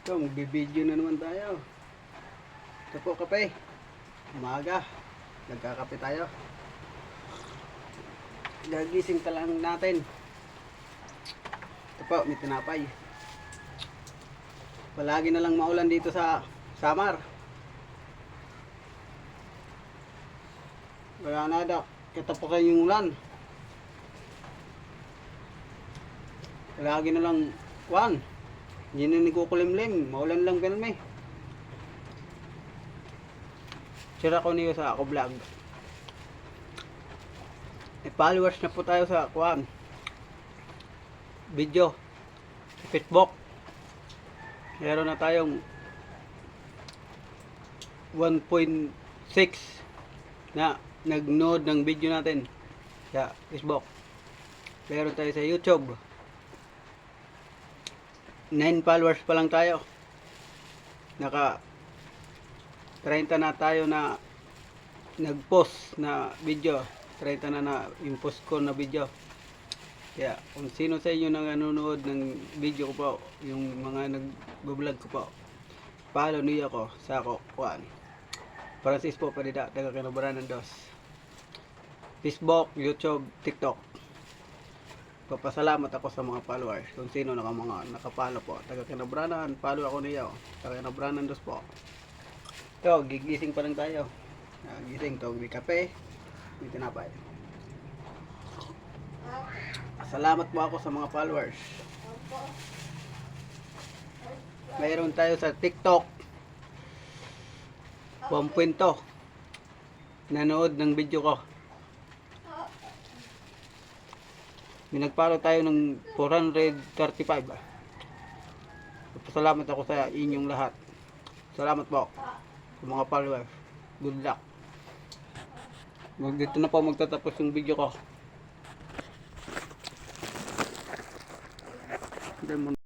So, magbibideo na naman tayo. Ito po, kape. Umaga. Nagkakape tayo. Gagising ka lang natin. Ito po, may tinapay. Palagi na lang maulan dito sa Samar. Wala na daw. Katapusan yung ulan. Palagi na lang hindi na nagkukulimlim. Maulan lang ganun eh. Sira ko niyo sa ako vlog. Followers na po tayo sa video Facebook. Meron na tayong 1.6 na nag-nood ng video natin sa Facebook. Meron tayo sa YouTube. 9 followers pa lang tayo. Naka 30 na tayo na nag-post na video. 30 na yung post ko na video. Kaya kung sino sa inyo nang nanonood ng video ko po, yung mga nag-vlog ko po, follow niyo ako sa ako Francis po Padida, taga Canabaran ng Dos. Facebook, YouTube, TikTok. Papasalamat ako sa mga followers. Kung sino mga nakapalo po, taga Canabranan, follow ako niyo. Taga Canabranan Dos po. Ito, gigising pa lang tayo. Gising to, may kape, may tinapay. Salamat po ako sa mga followers. Mayroon tayo sa TikTok 1.2 nanood ng video ko. May nagpalo tayo ng 435. Salamat ako sa inyong lahat. Salamat po sa mga followers. Good luck. Dito na po magtatapos yung video ko.